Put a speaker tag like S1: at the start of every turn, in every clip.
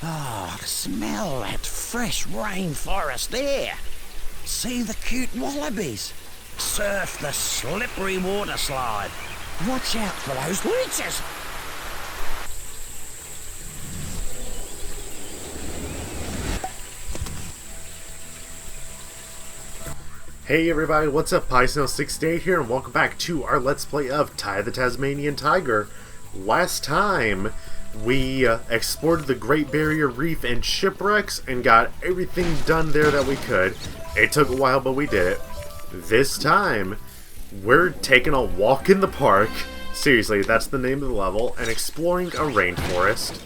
S1: Oh, smell that fresh rainforest air. See the cute wallabies. Surf the slippery water slide. Watch out for those leeches.
S2: Hey everybody, what's up? PieSnow68 here, and welcome back to our Let's Play of Ty the Tasmanian Tiger. Last time, we explored the Great Barrier Reef and shipwrecks and got everything done there that we could. It took a while, but we did it. This time, we're taking a walk in the park, seriously, that's the name of the level, and exploring a rainforest,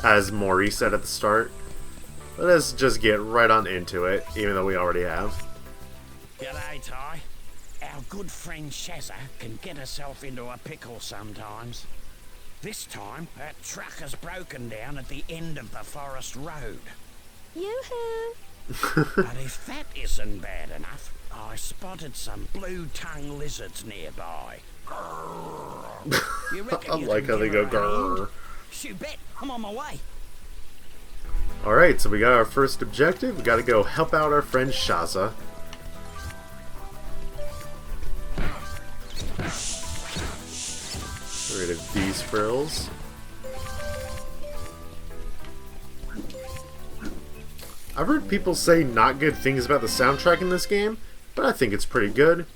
S2: as Maury said at the start. Let us just get right on into it, even though we already have.
S1: G'day, Ty. Our good friend Shazza can get herself into a pickle sometimes. This time, her truck has broken down at the end of the forest road.
S3: Yoo-hoo!
S1: But if that isn't bad enough, I spotted some blue-tongue lizards nearby. You reckon
S2: I like how they go grrr.
S1: You bet. I'm on my way.
S2: Alright, so we got our first objective. We gotta go help out our friend Shazza. Get rid of these frills. I've heard people say not good things about the soundtrack in this game, but I think it's pretty good.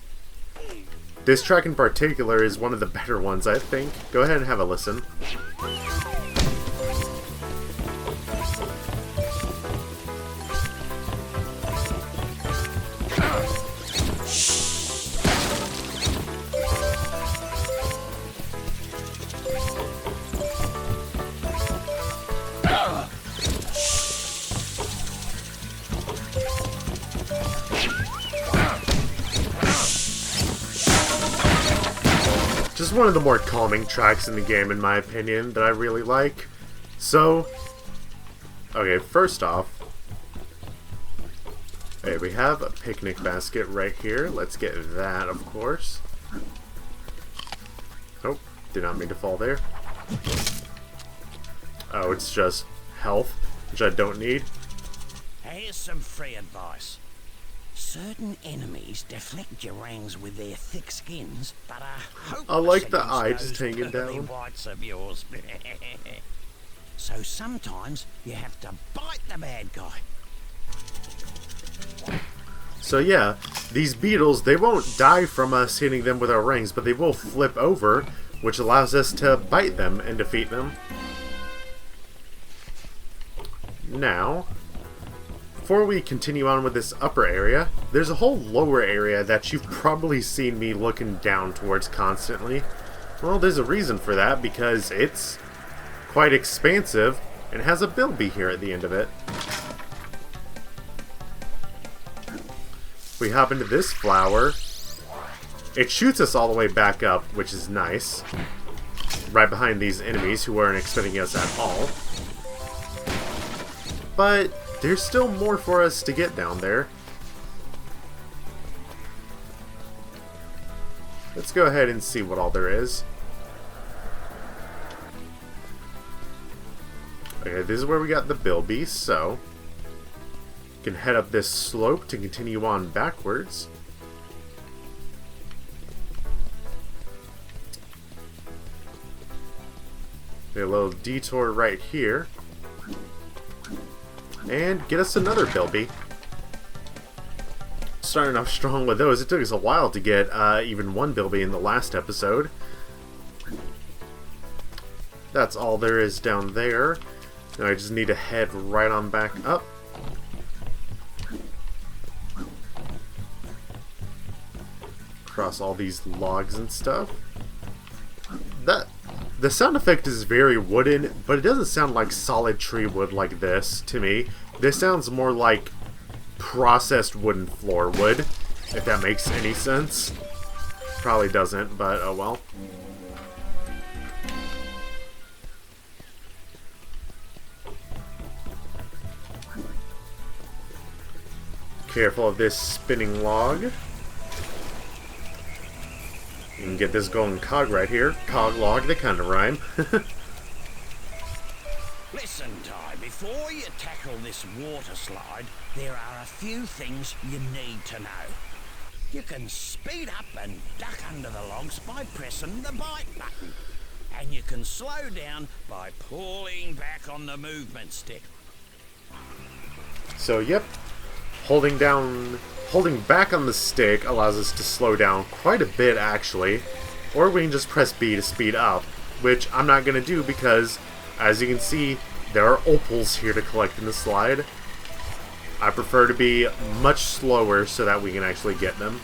S2: This track in particular is one of the better ones, I think. Go ahead and have a listen. Just one of the more calming tracks in the game, in my opinion, that I really like. So, okay, first off, okay, we have a picnic basket right here. Let's get that, of course. Oh, did not mean to fall there. Oh, it's just health, which I don't need.
S1: Here's some free advice. Certain enemies deflect your rangs with their thick skins, but
S2: I like the eye just hanging down.
S1: Whites of yours. So sometimes you have to bite the bad guy.
S2: So yeah, these beetles, they won't die from us hitting them with our rings, but they will flip over, which allows us to bite them and defeat them. Now, before we continue on with this upper area, there's a whole lower area that you've probably seen me looking down towards constantly. Well, there's a reason for that, because it's quite expansive and has a bilby here at the end of it. If we hop into this flower, it shoots us all the way back up, which is nice. Right behind these enemies who weren't expecting us at all. But there's still more for us to get down there. Let's go ahead and see what all there is. Okay, this is where we got the bilby, so we can head up this slope to continue on backwards. A little detour right here. And get us another bilby. Starting off strong with those. It took us a while to get even one bilby in the last episode. That's all there is down there. Now I just need to head right on back up. Across all these logs and stuff. The sound effect is very wooden, but it doesn't sound like solid tree wood like this, to me. This sounds more like processed wooden floor wood, if that makes any sense. Probably doesn't, but oh well. Careful of this spinning log. You can get this golden cog right here. Cog log, they kind of rhyme.
S1: Listen, Ty, before you tackle this water slide, there are a few things you need to know. You can speed up and duck under the logs by pressing the bite button. And you can slow down by pulling back on the movement stick.
S2: So, yep, holding back on the stick allows us to slow down quite a bit, actually. Or we can just press B to speed up, which I'm not going to do because, as you can see, there are opals here to collect in the slide. I prefer to be much slower so that we can actually get them.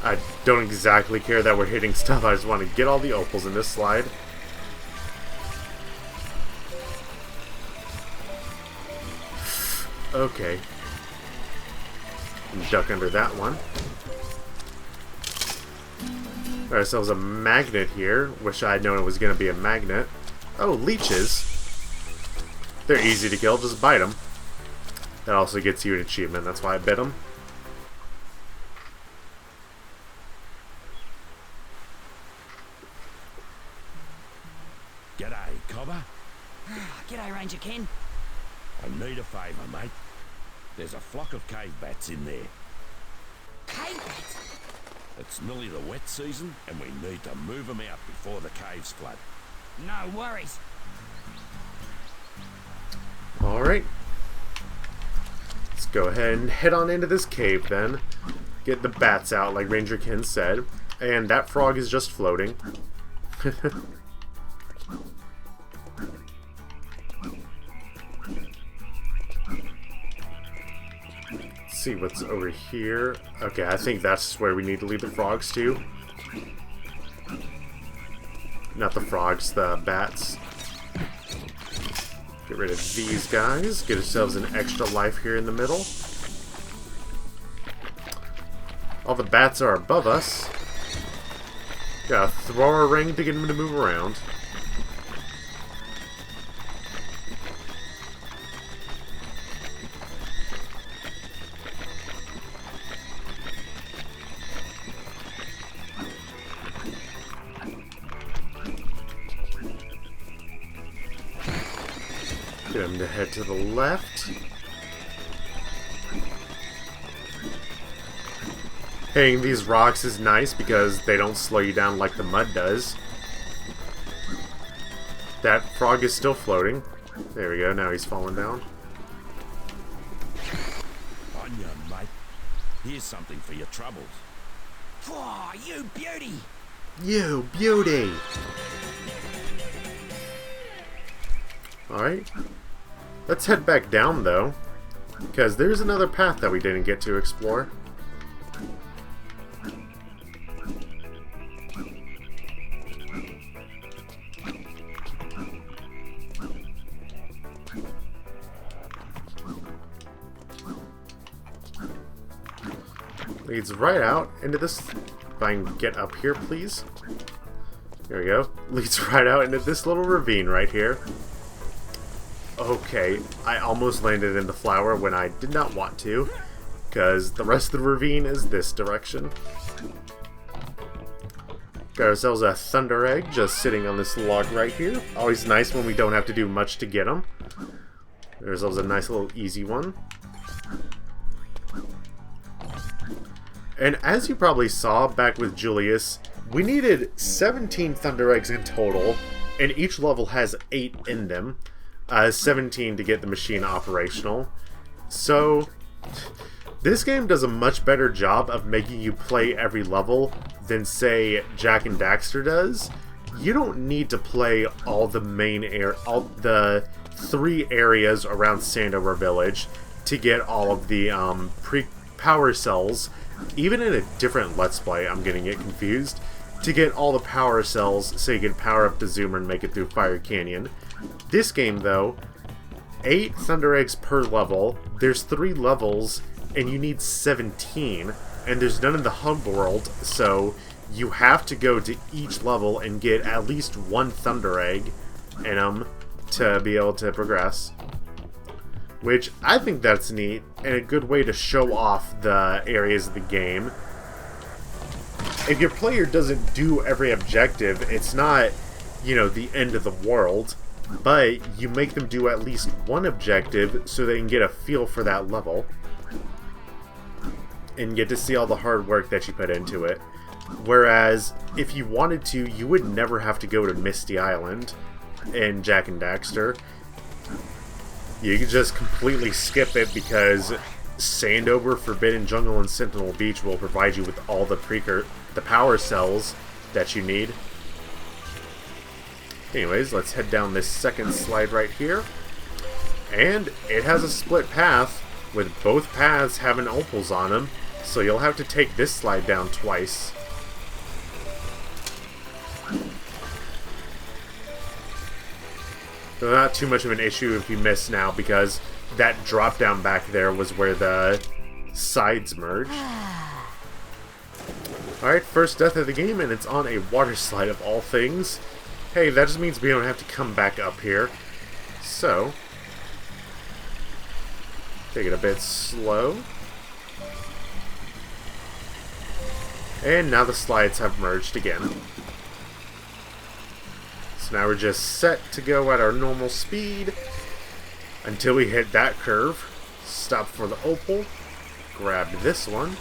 S2: I don't exactly care that we're hitting stuff, I just want to get all the opals in this slide. Okay. Duck under that one. Got ourselves a magnet here. Wish I had known it was going to be a magnet. Oh, leeches. They're easy to kill, just bite them. That also gets you an achievement, that's why I bit them.
S1: G'day, Cobber.
S4: G'day, Ranger Ken.
S1: I need a favour, mate. There's a flock of cave bats in there.
S4: Cave bats?
S1: It's nearly the wet season, and we need to move them out before the caves flood.
S4: No worries.
S2: Alright. Let's go ahead and head on into this cave then. Get the bats out, like Ranger Ken said. And that frog is just floating. See what's over here. Okay, I think that's where we need to lead the frogs to. Not the frogs, the bats. Get rid of these guys. Get ourselves an extra life here in the middle. All the bats are above us. Gotta throw a ring to get them to move around. Get him to head to the left. Hitting these rocks is nice because they don't slow you down like the mud does. That frog is still floating. There we go, now he's falling down.
S1: On ya, mate. Here's something for your troubles.
S4: Whoa, you beauty!
S2: You beauty! Alright. Let's head back down, though. Because there's another path that we didn't get to explore. Leads right out into this... If I can get up here, please. There we go. Leads right out into this little ravine right here. Okay, I almost landed in the flower when I did not want to, because the rest of the ravine is this direction. Got ourselves a thunder egg just sitting on this log right here. Always nice when we don't have to do much to get them. There's ourselves a nice little easy one. And as you probably saw back with Julius, we needed 17 thunder eggs in total, and each level has 8 in them. 17 to get the machine operational. So, this game does a much better job of making you play every level than, say, Jak and Daxter does. You don't need to play all the main all the 3 areas around Sandover Village to get all of the power cells. Even in a different Let's Play, I'm getting it confused. To get all the power cells so you can power up the zoomer and make it through Fire Canyon. This game, though, 8 Thunder Eggs per level, there's 3 levels, and you need 17, and there's none in the hub world, so you have to go to each level and get at least 1 Thunder Egg in them to be able to progress. which I think that's neat and a good way to show off the areas of the game. If your player doesn't do every objective, it's not, you know, the end of the world, but you make them do at least one objective so they can get a feel for that level and get to see all the hard work that you put into it. Whereas, if you wanted to, you would never have to go to Misty Island in Jak and Daxter. You could just completely skip it because Sandover, Forbidden Jungle, and Sentinel Beach will provide you with all the power cells that you need. Anyways, let's head down this second slide right here. And it has a split path, with both paths having opals on them, so you'll have to take this slide down twice. So not too much of an issue if you miss now, because that drop down back there was where the sides merge. Alright, first death of the game, and it's on a water slide of all things. Hey, that just means we don't have to come back up here. So, take it a bit slow. And now the slides have merged again. So now we're just set to go at our normal speed until we hit that curve. Stop for the opal. Grab this one.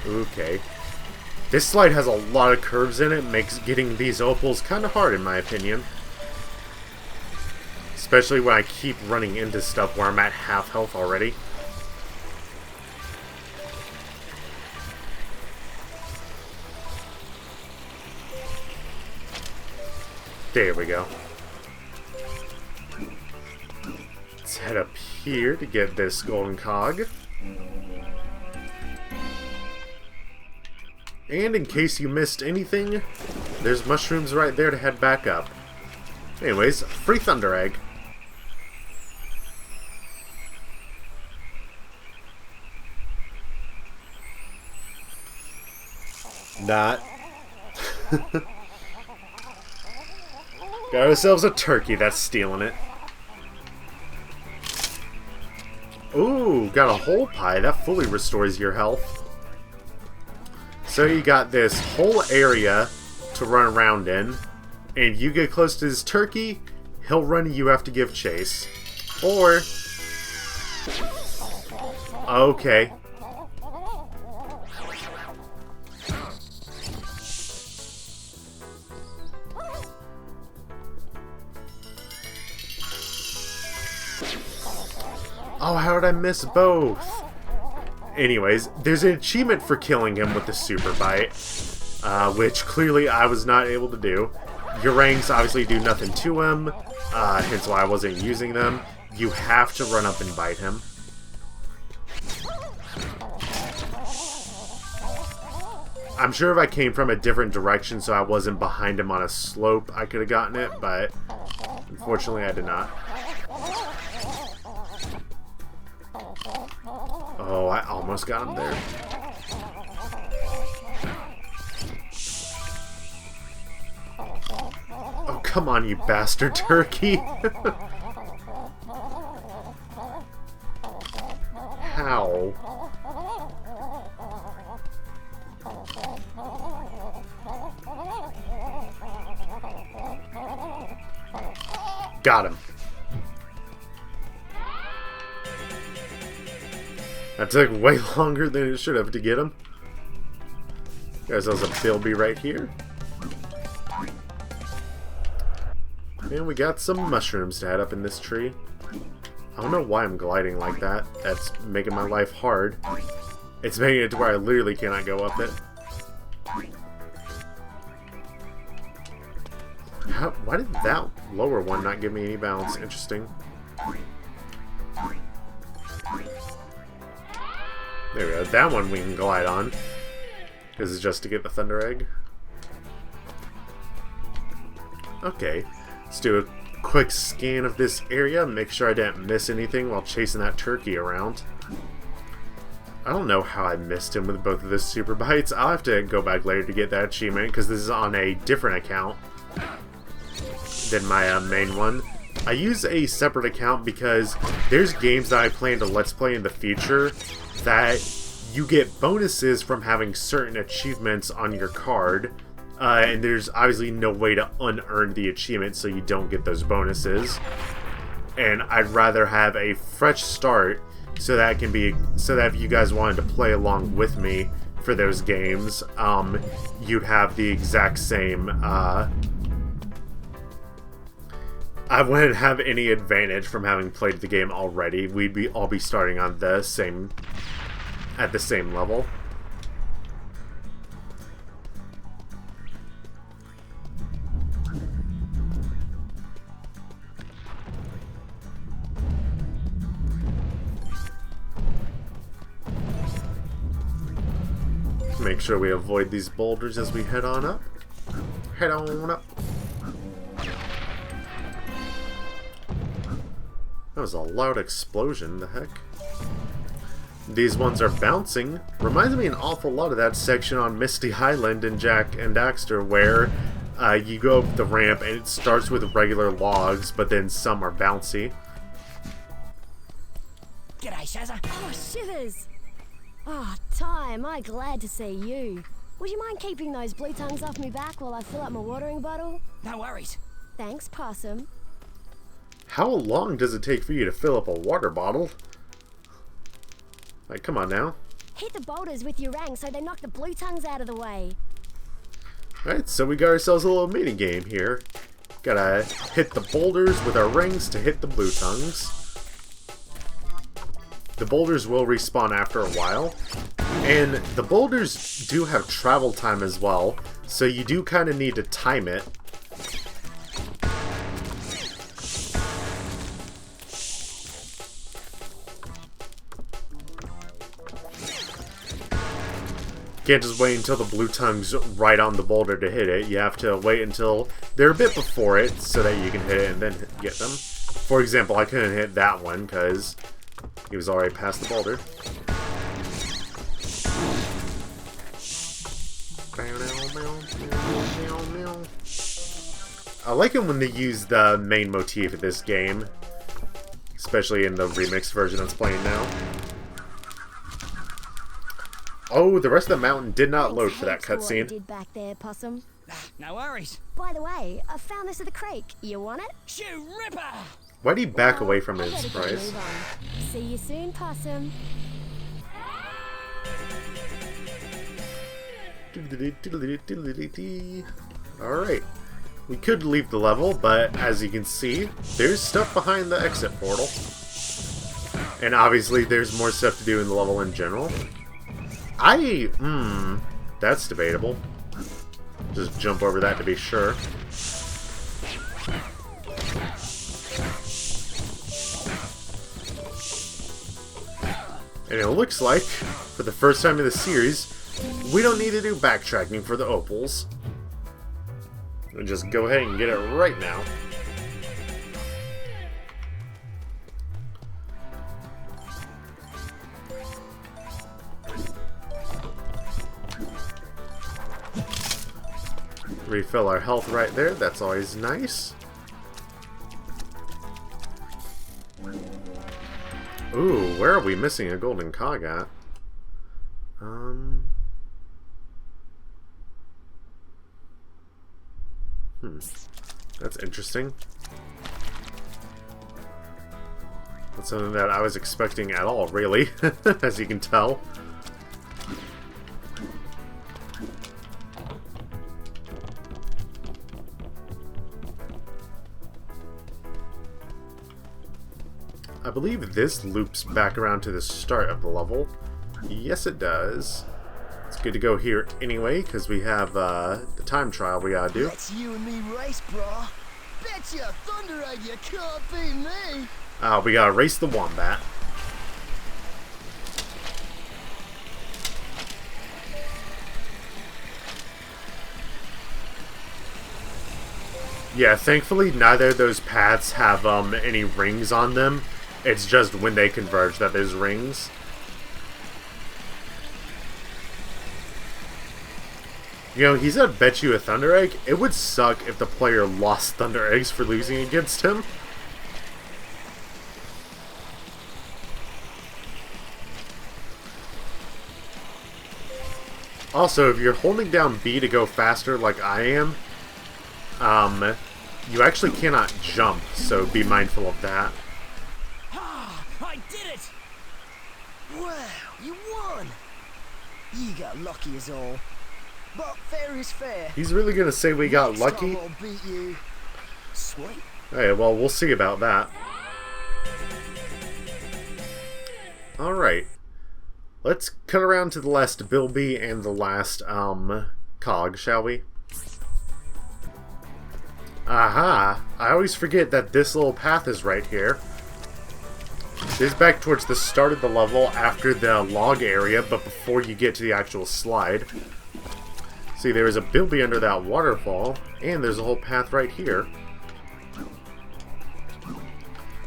S2: Okay. This slide has a lot of curves in it, makes getting these opals kind of hard in my opinion. Especially when I keep running into stuff where I'm at half health already. There we go. Let's head up here to get this golden cog. And in case you missed anything, there's mushrooms right there to head back up. Anyways, free Thunder Egg. Not. Got ourselves a turkey that's stealing it. Ooh, got a whole pie. That fully restores your health. So you got this whole area to run around in, and you get close to this turkey, he'll run and you have to give chase. Or... okay. Oh, how did I miss both? Anyways, there's an achievement for killing him with the super bite, which clearly I was not able to do. Your ranks obviously do nothing to him, hence why I wasn't using them. You have to run up and bite him. I'm sure if I came from a different direction so I wasn't behind him on a slope, I could have gotten it, but unfortunately I did not. Oh, I almost got him there. Oh, come on, you bastard turkey. How? Got him. That took way longer than it should have to get him. Guys, there's a Bilby right here. And we got some mushrooms to add up in this tree. I don't know why I'm gliding like that. That's making my life hard. It's making it to where I literally cannot go up it. Why did that lower one not give me any balance? Interesting. There we go. That one we can glide on. This is just to get the Thunder Egg. Okay. Let's do a quick scan of this area, make sure I didn't miss anything while chasing that turkey around. I don't know how I missed him with both of his super bites. I'll have to go back later to get that achievement, because this is on a different account than my main one. I use a separate account because there's games that I plan to Let's Play in the future that you get bonuses from having certain achievements on your card, and there's obviously no way to unearn the achievement so you don't get those bonuses. And I'd rather have a fresh start so that if you guys wanted to play along with me for those games, you'd have the exact same. I wouldn't have any advantage from having played the game already. We'd all be starting on the same level. Make sure we avoid these boulders as we head on up. Head on up. That was a loud explosion, the heck? These ones are bouncing. Reminds me an awful lot of that section on Misty Island in Jak and Daxter where you go up the ramp and it starts with regular logs, but then some are bouncy.
S4: G'day, Shazza.
S3: Oh, shivers! Oh, Ty, am I glad to see you. Would you mind keeping those blue tongues off me back while I fill up my watering bottle?
S4: No worries.
S3: Thanks, Possum.
S2: How long does it take for you to fill up a water bottle? Like, come on now.
S3: Hit the boulders with your rang so they knock the blue tongues out of the way.
S2: Alright, so we got ourselves a little mini game here. Gotta hit the boulders with our rings to hit the blue tongues. The boulders will respawn after a while. And the boulders do have travel time as well, so you do kind of need to time it. Can't just wait until the blue tongue's right on the boulder to hit it. You have to wait until they're a bit before it so that you can hit it and then get them. For example, I couldn't hit that one because he was already past the boulder. I like it when they use the main motif of this game, especially in the remix version that's playing now. Oh, the rest of the mountain did not load for that cutscene.
S3: Did back there, Possum.
S4: No worries.
S3: By the way, I found this at the creek. You want it?
S4: Shoot Ripper!
S2: Why'd he back away from
S3: I
S2: it in
S3: better get a
S2: surprise?
S3: move on. See you soon, Possum.
S2: Alright. We could leave the level, but as you can see, there's stuff behind the exit portal. And obviously there's more stuff to do in the level in general. That's debatable. Just jump over that to be sure. And it looks like, for the first time in the series, we don't need to do backtracking for the opals. We'll just go ahead and get it right now. Refill our health right there, that's always nice. Ooh, where are we missing a golden cog at? That's interesting. That's something that I was expecting at all, really, as you can tell. I believe this loops back around to the start of the level. Yes, it does. It's good to go here anyway, because we have the time trial we gotta do.
S5: That's you and me race, brah. Bet you thunder egg you can't beat me.
S2: We gotta race the wombat. Yeah, thankfully neither of those paths have any rings on them. It's just when they converge that there's rings. You know, he said bet you a Thunder Egg. It would suck if the player lost Thunder Eggs for losing against him. Also, if you're holding down B to go faster like I am, you actually cannot jump, so be mindful of that.
S4: Ah, I did it!
S5: Wow, you won! You got lucky as all. But fair is fair.
S2: He's really gonna say we got
S5: Next
S2: lucky?
S5: time I'll beat you. Sweet.
S2: Hey, well, we'll see about that. Alright. Let's cut around to the last Bilby and the last, Cog, shall we? Aha! I always forget that this little path is right here. This is back towards the start of the level after the log area, but before you get to the actual slide. See, there's a Bilby under that waterfall, and there's a whole path right here.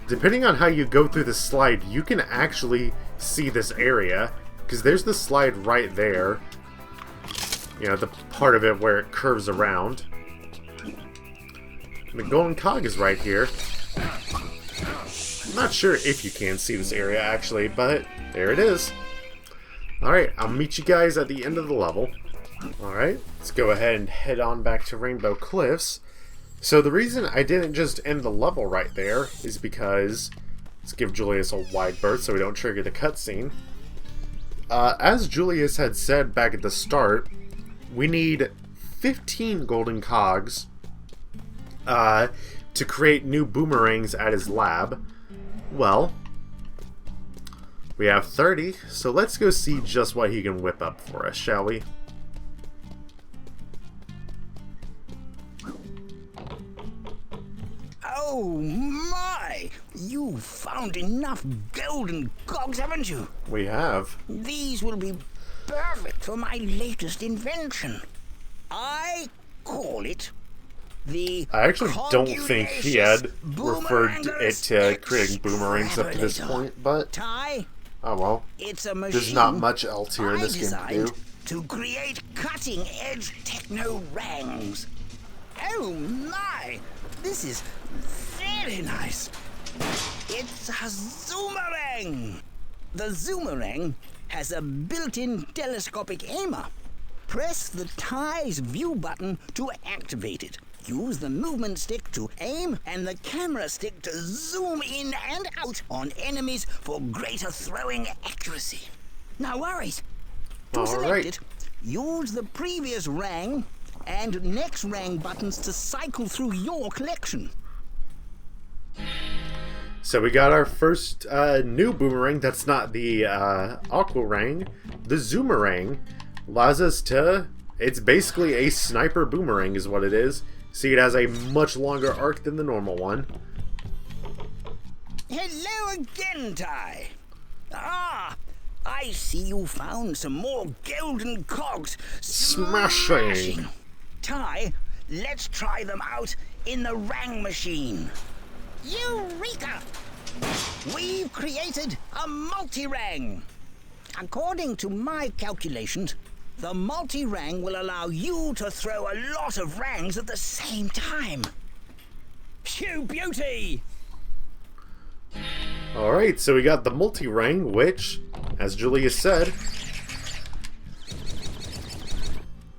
S2: Depending on how you go through the slide, you can actually see this area, because there's the slide right there. You know, the part of it where it curves around. The golden cog is right here. I'm not sure if you can see this area, actually, but there it is. Alright, I'll meet you guys at the end of the level. Alright, let's go ahead and head on back to Rainbow Cliffs. So the reason I didn't just end the level right there is because, let's give Julius a wide berth so we don't trigger the cutscene. As Julius had said back at the start, we need 15 golden cogs to create new boomerangs at his lab. Well, we have 30, so let's go see just what he can whip up for us, shall we?
S4: Oh my! You found enough golden cogs, haven't you?
S2: We have.
S4: These will be perfect for my latest invention. I call it the
S2: I actually don't think he had referred it to creating boomerangs up to this
S4: Extrapolator.
S2: point, but
S4: Ty,
S2: oh well.
S4: it's a machine
S2: There's not much else here in
S4: I
S2: this game to
S4: designed
S2: do.
S4: to create cutting-edge techno rangs. Oh my! This is very nice. It's a zoomerang. The zoomerang has a built-in telescopic aimer. Press the Ty's view button to activate it. Use the movement stick to aim and the camera stick to zoom in and out on enemies for greater throwing accuracy. No worries. To select
S2: Alright.
S4: it, use the previous rang and next rang buttons to cycle through your collection.
S2: So we got our first new boomerang that's not the Aquarang. The Zoomerang allows us to... It's basically a sniper boomerang is what it is. See, it has a much longer arc than the normal one.
S4: Hello again, Ty. Ah, I see you found some more golden cogs.
S2: Smashing.
S4: Ty, let's try them out in the rang machine. Eureka! We've created a multi-rang. According to my calculations, the multi-rang will allow you to throw a lot of rangs at the same time. You beauty!
S2: Alright, so we got the multi-rang, which, as Julius said...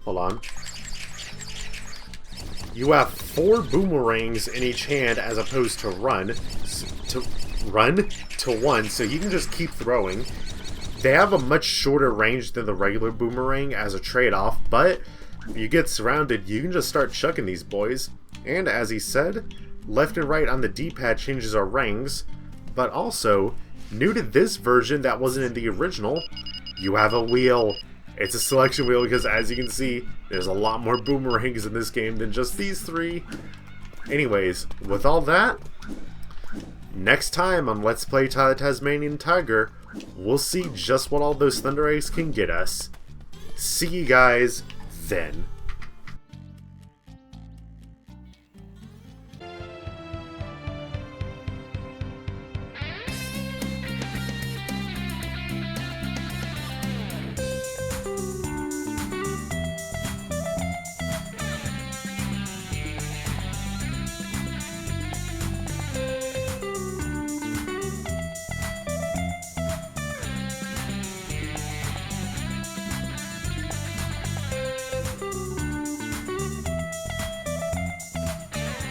S2: Hold on. You have 4 boomerangs in each hand as opposed to one, so you can just keep throwing. They have a much shorter range than the regular boomerang as a trade-off, but if you get surrounded, you can just start chucking these boys. And as he said, left and right on the D-pad changes our rangs, but also, new to this version that wasn't in the original, you have a wheel. It's a selection wheel because, as you can see, there's a lot more boomerangs in this game than just these 3. Anyways, with all that, next time on Let's Play Ty the Tasmanian Tiger, we'll see just what all those Thunder Eggs can get us. See you guys then.